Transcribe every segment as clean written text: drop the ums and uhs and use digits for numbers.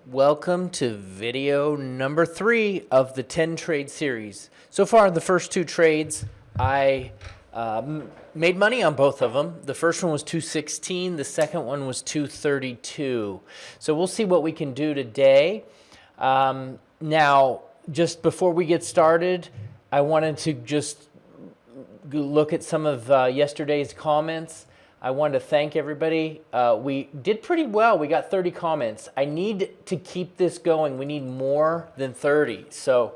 Welcome to video number 3 of the 10 trade series. So far, the first 2 trades, I made money on both of them. The first one was 216, the second one was 232. So we'll see what we can do today. Now, just before we get started, I wanted to just look at some of yesterday's comments. I wanted to thank everybody. We did pretty well. We got 30 comments. I need to keep this going. We need more than 30. So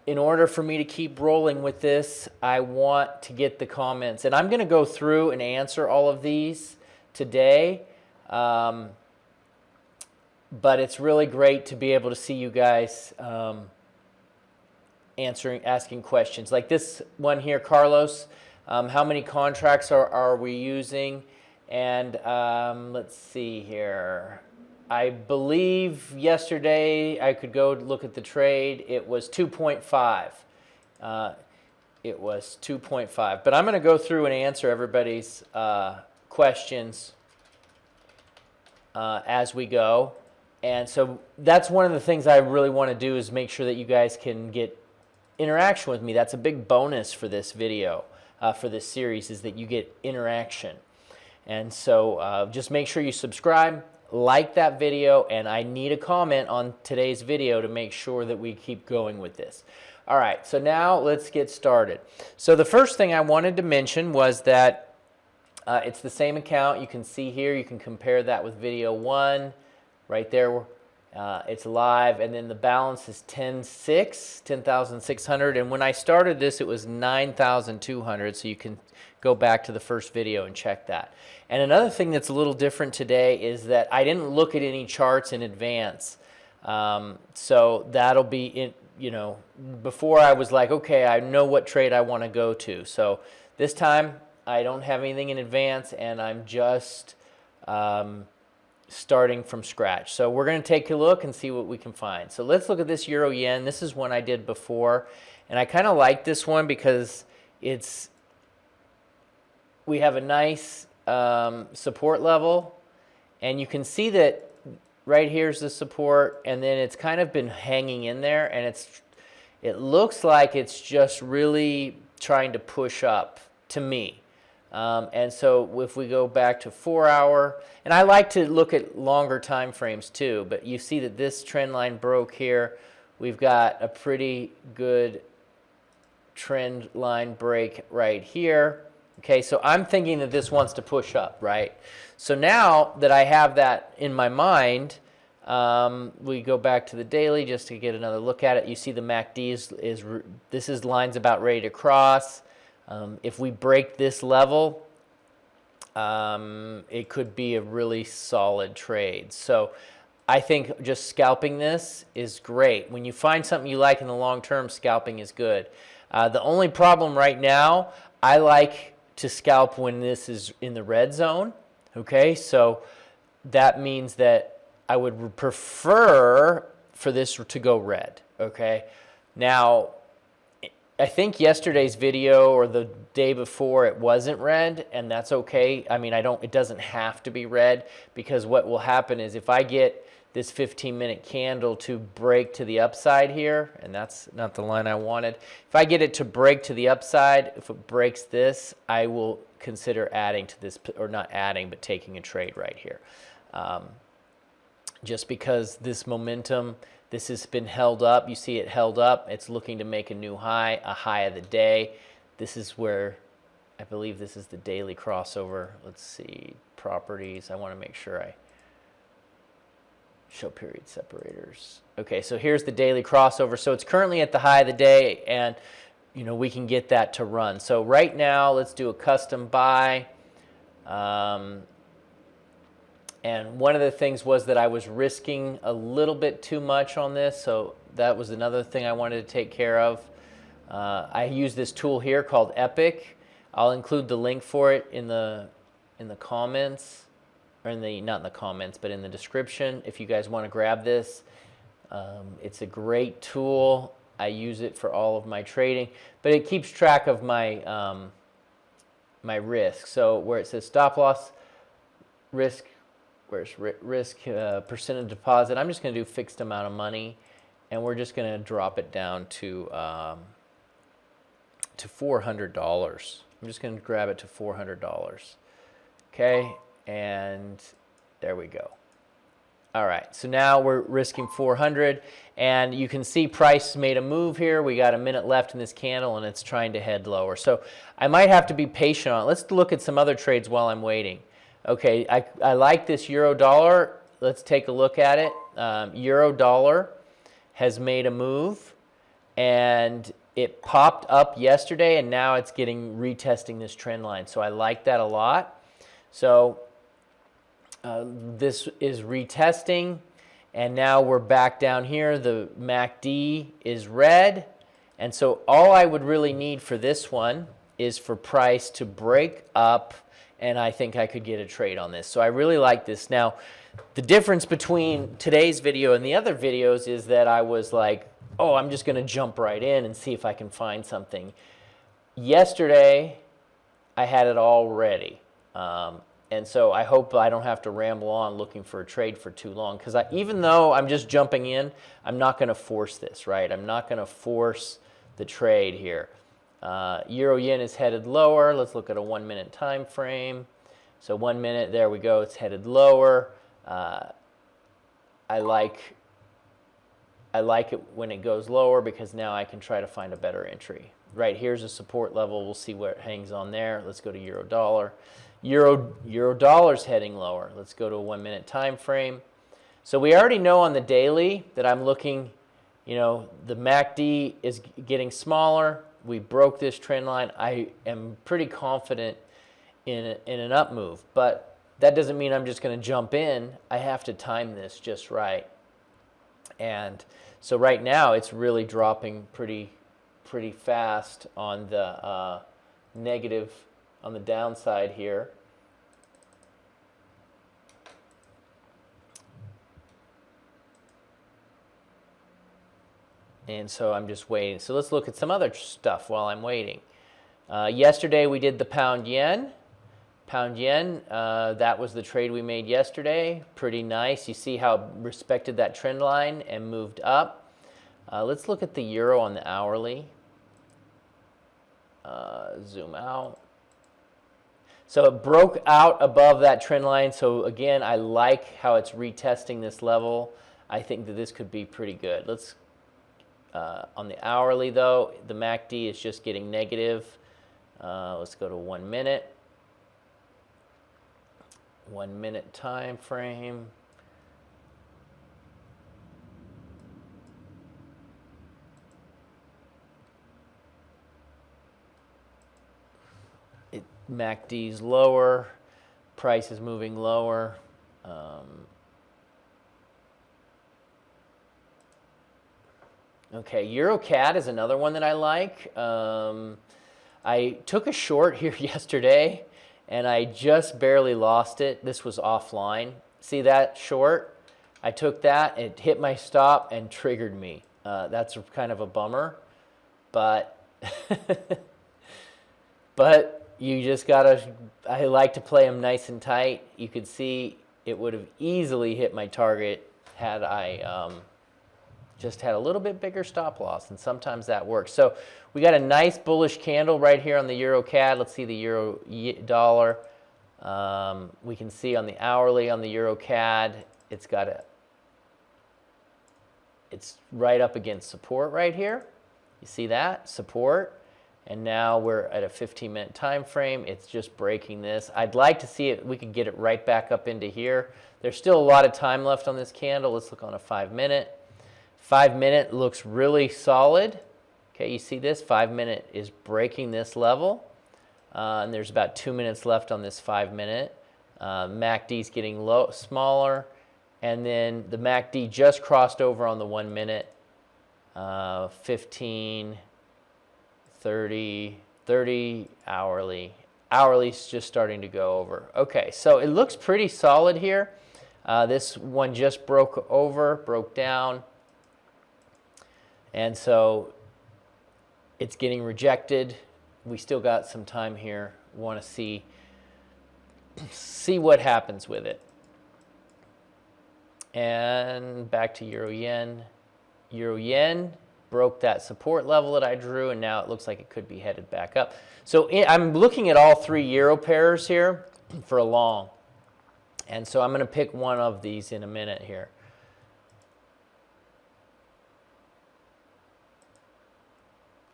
in order for me to keep rolling with this, I want to get the comments. And I'm going to go through and answer all of these today. But it's really great to be able to see you guys asking questions. Like this one here, Carlos. How many contracts are we using? And let's see here. I believe yesterday I could go look at the trade. It was 2.5. It was 2.5. But I'm going to go through and answer everybody's questions as we go. And so that's one of the things I really want to do is make sure that you guys can get interaction with me. That's a big bonus for this video. For this series is that you get interaction. And so just make sure you subscribe, like that video, and I need a comment on today's video to make sure that we keep going with this. All right, so now let's get started. So the first thing I wanted to mention was that it's the same account. You can see here, you can compare that with video 1 right there. It's live, and then the balance is 10,600, and when I started this it was 9,200, so you can go back to the first video and check that. And another thing that's a little different today is that I didn't look at any charts in advance, so that'll be in, before I was like, okay, I know what trade I want to go to. So this time I don't have anything in advance, and I'm just starting from scratch. So we're going to take a look and see what we can find. So let's look at this euro yen. This is one I did before, and I kind of like this one because we have a nice support level, and you can see that right here's the support, and then it's kind of been hanging in there, and it looks like it's just really trying to push up to me. And so if we go back to 4-hour, and I like to look at longer time frames too, but you see that this trend line broke here. We've got a pretty good trend line break right here. Okay, so I'm thinking that this wants to push up, right? So now that I have that in my mind, we go back to the daily just to get another look at it. You see the MACD this is lines about ready to cross. If we break this level, it could be a really solid trade. So I think just scalping this is great. When you find something you like in the long term, scalping is good. The only problem right now, I like to scalp when this is in the red zone. Okay, so that means that I would prefer for this to go red. Okay, now I think yesterday's video or the day before it wasn't red, and that's okay. I mean, it doesn't have to be red, because what will happen is if I get this 15-minute candle to break to the upside here, and that's not the line I wanted. If I get it to break to the upside, if it breaks this, I will consider adding to this, or not adding, but taking a trade right here. Just because this momentum, this has been held up. You see it held up. It's looking to make a new high, a high of the day. This is where, I believe this is the daily crossover. Let's see, properties. I want to make sure I show period separators. Okay, so here's the daily crossover. So it's currently at the high of the day, and we can get that to run. So right now, let's do a custom buy. And one of the things was that I was risking a little bit too much on this, so that was another thing I wanted to take care of. I use this tool here called Epic. I'll include the link for it in the comments, or not in the comments, but in the description if you guys want to grab this. It's a great tool. I use it for all of my trading, but it keeps track of my my risk. So where it says stop loss risk where's risk percent of deposit? I'm just going to do fixed amount of money, and we're just going to drop it down to $400. I'm just going to grab it to $400. Okay, and there we go. All right, so now we're risking 400, and you can see price made a move here. We got a minute left in this candle, and it's trying to head lower. So I might have to be patient on it. Let's look at some other trades while I'm waiting. Okay, I like this euro dollar. Let's take a look at it. Euro dollar has made a move, and it popped up yesterday, and now it's retesting this trend line. So I like that a lot. So this is retesting, and now we're back down here. The MACD is red, and so all I would really need for this one is for price to break up, and I think I could get a trade on this. So I really like this. Now, the difference between today's video and the other videos is that I was like, oh, I'm just going to jump right in and see if I can find something. Yesterday, I had it all ready. And so I hope I don't have to ramble on looking for a trade for too long, because even though I'm just jumping in, I'm not going to force this, right? I'm not going to force the trade here. Euro yen is headed lower. Let's look at a 1 minute time frame. So 1 minute, there we go, it's headed lower. I like it when it goes lower, because now I can try to find a better entry. Right, here's a support level. We'll see where it hangs on there. Let's go to euro dollar. Euro dollar's heading lower. Let's go to a 1 minute time frame. So we already know on the daily that I'm looking, the MACD is getting smaller. We broke this trend line. I am pretty confident in an up move, but that doesn't mean I'm just going to jump in. I have to time this just right. And so right now it's really dropping pretty fast on the negative, on the downside here. And so I'm just waiting. So let's look at some other stuff while I'm waiting. Yesterday we did the pound yen. Pound yen, that was the trade we made yesterday. Pretty nice. You see how it respected that trend line and moved up. Let's look at the euro on the hourly. Zoom out. So it broke out above that trend line. So again, I like how it's retesting this level. I think that this could be pretty good. Let's on the hourly though, the MACD is just getting negative. Let's go to 1 minute. 1 minute time frame. MACD's lower, price is moving lower. Okay, EuroCAD is another one that I like. I took a short here yesterday, and I just barely lost it. This was offline. See that short? I took that, it hit my stop and triggered me. That's kind of a bummer, but but you just gotta, I like to play them nice and tight. You could see it would have easily hit my target had I just had a little bit bigger stop loss, and sometimes that works. So we got a nice bullish candle right here on the EuroCAD. Let's see the euro dollar. We can see on the hourly on the EuroCAD, it's right up against support right here. You see that? Support. And now we're at a 15-minute time frame. It's just breaking this. I'd like to see it, we could get it right back up into here. There's still a lot of time left on this candle. Let's look on a 5 minute. 5 minute looks really solid. Okay, you see this? 5 minute is breaking this level. And there's about 2 minutes left on this 5 minute. MACD is getting smaller. And then the MACD just crossed over on the 1 minute. 15, 30, 30 hourly. Hourly's just starting to go over. Okay, so it looks pretty solid here. This one just broke down. And so it's getting rejected. We still got some time here. Want to see what happens with it. And back to euro yen. Euro yen broke that support level that I drew, and now it looks like it could be headed back up. So I'm looking at all three euro pairs here for a long. And so I'm going to pick one of these in a minute here.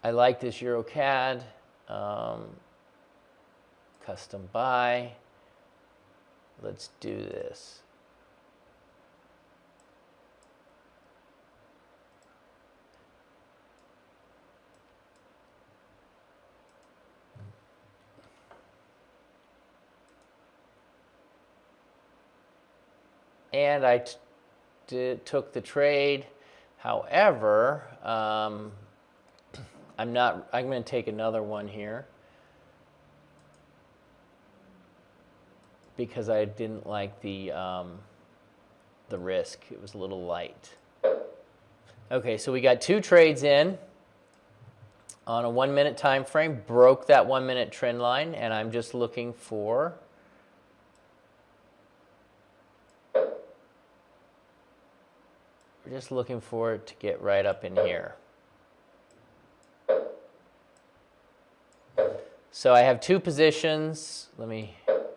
I like this euro CAD. Custom buy. Let's do this. And I took the trade. However, I'm going to take another one here because I didn't like the risk. It was a little light. Okay, so we got two trades in on a 1 minute time frame, broke that 1 minute trend line, and I'm just looking for it to get right up in here. So I have two positions.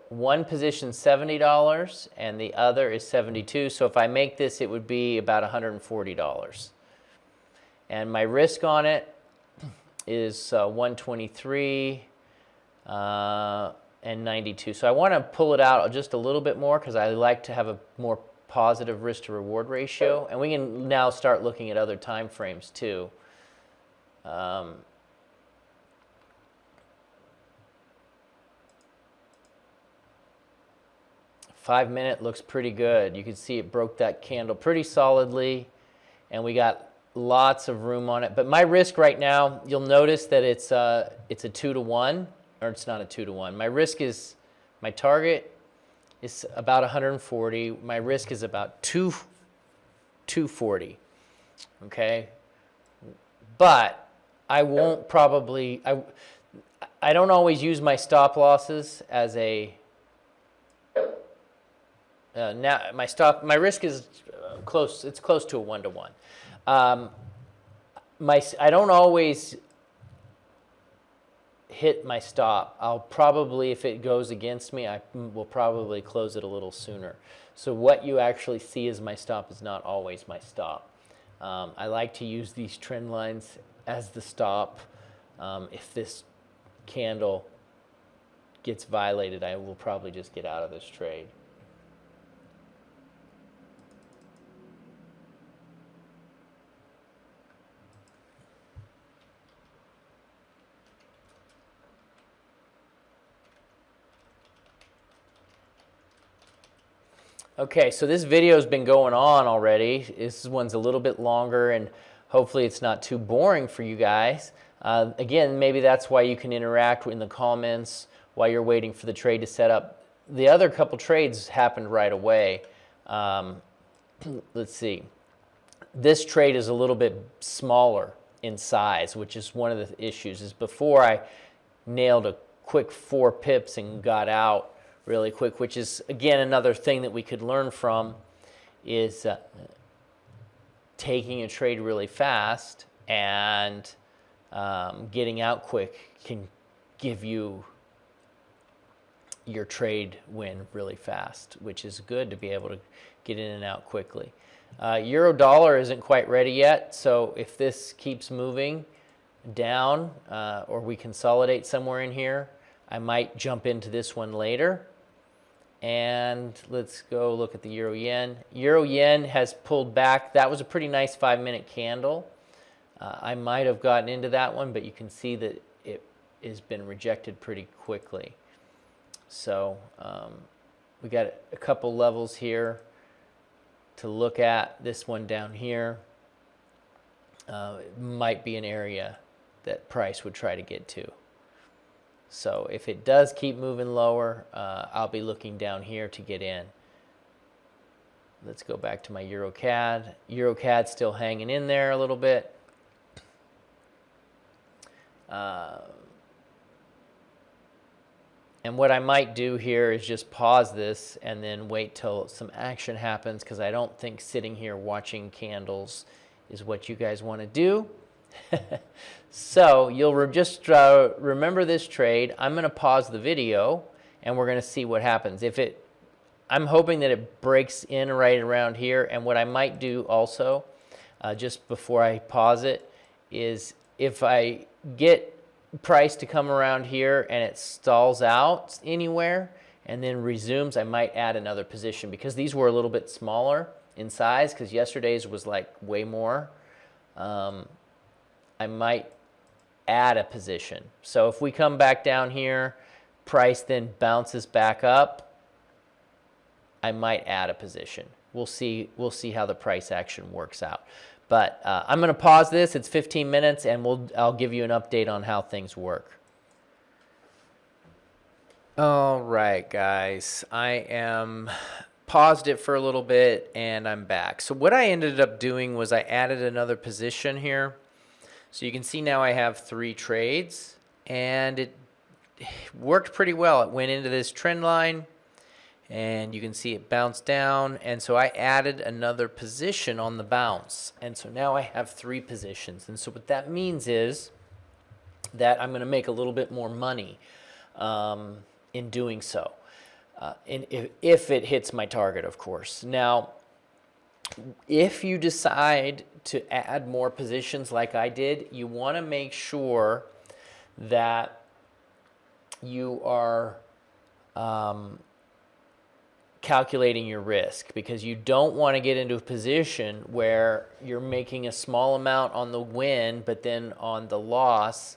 One position $70 and the other is $72. So if I make this, it would be about $140. And my risk on it is 123 and 92. So I want to pull it out just a little bit more because I like to have a more positive risk to reward ratio. And we can now start looking at other time frames too. 5 minute looks pretty good. You can see it broke that candle pretty solidly, and we got lots of room on it. But my risk right now, you'll notice that it's a 2-to-1, or it's not a 2-to-1. My target is about 140. My risk is about 240. Okay, but I won't probably. I don't always use my stop losses as a. Now my risk is close. It's close to a 1-to-1. I don't always hit my stop. I'll probably, if it goes against me, I will probably close it a little sooner. So what you actually see as my stop is not always my stop. I like to use these trend lines as the stop. If this candle gets violated, I will probably just get out of this trade. Okay, so this video has been going on already. This one's a little bit longer, and hopefully it's not too boring for you guys. Again, maybe that's why you can interact in the comments while you're waiting for the trade to set up. The other couple trades happened right away. Let's see. This trade is a little bit smaller in size, which is one of the issues. Is before I nailed a quick 4 pips and got out really quick, which is, again, another thing that we could learn from, is taking a trade really fast and getting out quick can give you your trade win really fast, which is good to be able to get in and out quickly. Euro dollar isn't quite ready yet, so if this keeps moving down or we consolidate somewhere in here, I might jump into this one later. And let's go look at the euro yen. Euro yen has pulled back. That was a pretty nice 5-minute candle. I might have gotten into that one, but you can see that it has been rejected pretty quickly. So we got a couple levels here to look at. This one down here might be an area that price would try to get to. So if it does keep moving lower, I'll be looking down here to get in. Let's go back to my Euro CAD. Euro CAD still hanging in there a little bit. And what I might do here is just pause this and then wait till some action happens, because I don't think sitting here watching candles is what you guys want to do. So you'll just remember this trade. I'm going to pause the video and we're going to see what happens. I'm hoping that it breaks in right around here. And what I might do also, just before I pause it, is if I get price to come around here and it stalls out anywhere and then resumes, I might add another position, because these were a little bit smaller in size, because yesterday's was like way more. I might add a position. So if we come back down here, price then bounces back up, I might add a position. We'll see how the price action works out. But I'm going to pause this. It's 15 minutes, and I'll give you an update on how things work. All right, guys. I am paused it for a little bit, and I'm back. So what I ended up doing was I added another position here. So you can see now I have 3 trades, and it worked pretty well. It went into this trend line, and you can see it bounced down, and so I added another position on the bounce, and so now I have 3 positions. And so what that means is that I'm going to make a little bit more money in doing so, if it hits my target, of course. Now, if you decide to add more positions like I did, you want to make sure that you are calculating your risk, because you don't want to get into a position where you're making a small amount on the win, but then on the loss,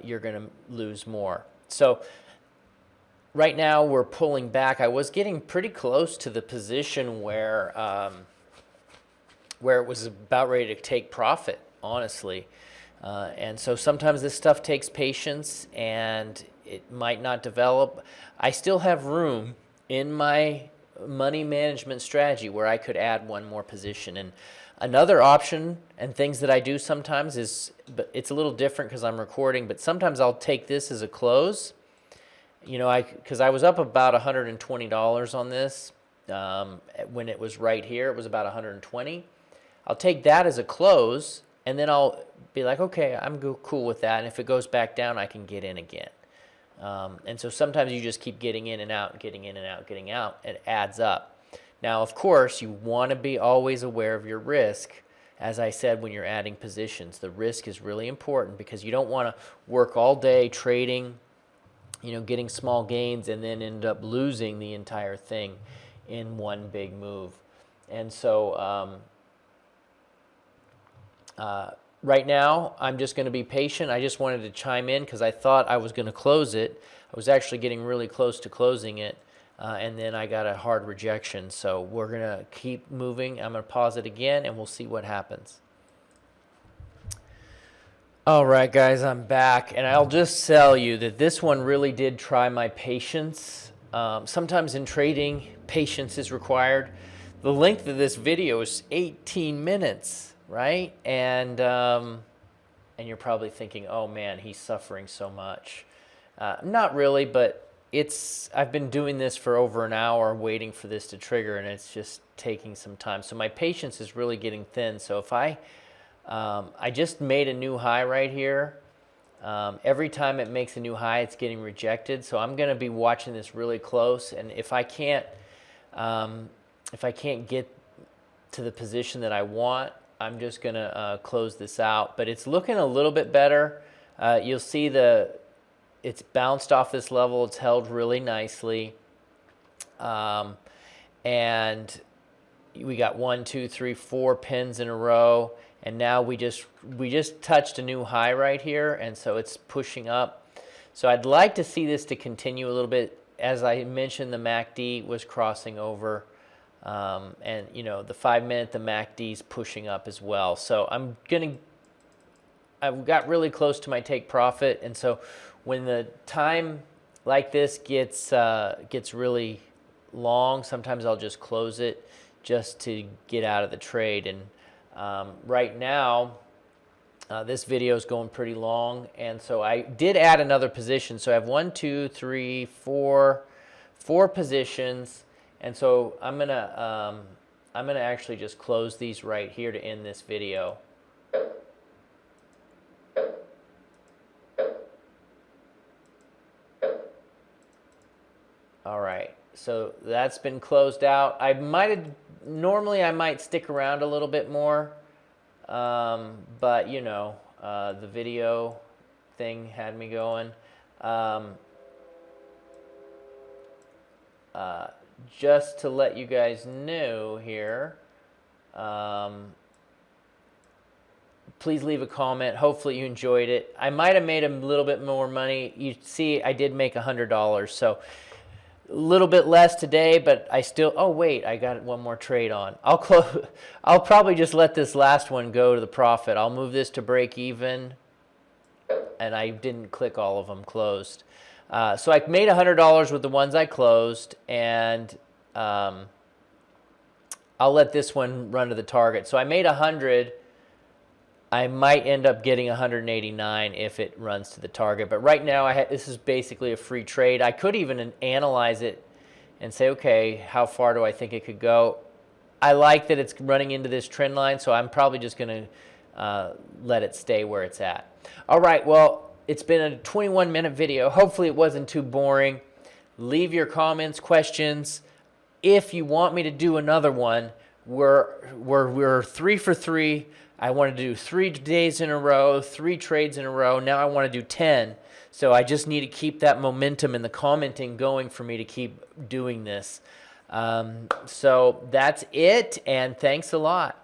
you're going to lose more. So right now we're pulling back. I was getting pretty close to the position where it was about ready to take profit, honestly. And so sometimes this stuff takes patience, and it might not develop. I still have room in my money management strategy where I could add one more position. And another option, and things that I do sometimes, is, but it's a little different because I'm recording, but sometimes I'll take this as a close. You know, because I was up about $120 on this when it was right here. It was about 120. I'll take that as a close, and then I'll be like, okay, I'm cool with that. And if it goes back down, I can get in again. And so sometimes you just keep getting in and out, getting in and out, getting out. It adds up. Now, of course, you want to be always aware of your risk. As I said, when you're adding positions, the risk is really important, because you don't want to work all day trading, you know, getting small gains, and then end up losing the entire thing in one big move. And so right now, I'm just going to be patient. I just wanted to chime in because I thought I was going to close it. I was actually getting really close to closing it, and then I got a hard rejection. So we're going to keep moving. I'm going to pause it again, and we'll see what happens. All right, guys, I'm back, and I'll just tell you that this one really did try my patience. Sometimes in trading, patience is required. The length of this video is 18 minutes. Right? And you're probably thinking, oh man, he's suffering so much. Not really, but I've been doing this for over an hour waiting for this to trigger, and it's just taking some time. So my patience is really getting thin. So if I just made a new high right here. Every time it makes a new high, it's getting rejected. So I'm going to be watching this really close, and if I can't get to the position that I want, I'm just going to close this out. But it's looking a little bit better. You'll see it's bounced off this level. It's held really nicely. And we got 1, 2, 3, 4 pins in a row. And now we just touched a new high right here. And so it's pushing up. So I'd like to see this to continue a little bit. As I mentioned, the MACD was crossing over. And you know, the 5-minute, the MACD's pushing up as well. So I've got really close to my take profit, and so when the time like this gets really long, sometimes I'll just close it just to get out of the trade. And right now, This video is going pretty long, and so I did add another position. So I have 1, 2, 3, 4 positions, and so I'm gonna actually just close these right here to end this video. All right, so that's been closed out. Normally I might stick around a little bit more, but you know, the video thing had me going. Just to let you guys know here, please leave a comment. Hopefully you enjoyed it. I might have made a little bit more money. You see, I did make $100, so a little bit less today, but I still, oh wait, I got one more trade on. I'll probably just let this last one go to the profit. I'll move this to break even, and I didn't click all of them closed. So I made $100 with the ones I closed, and I'll let this one run to the target. So I made 100. I might end up getting 189 if it runs to the target. But right now, this is basically a free trade. I could even analyze it and say, okay, how far do I think it could go? I like that it's running into this trend line, so I'm probably just going to let it stay where it's at. All right, well, it's been a 21-minute video. Hopefully it wasn't too boring. Leave your comments, questions. If you want me to do another one, we're 3 for 3. I want to do 3 days in a row, 3 trades in a row. Now I want to do 10. So I just need to keep that momentum and the commenting going for me to keep doing this. So that's it, and thanks a lot.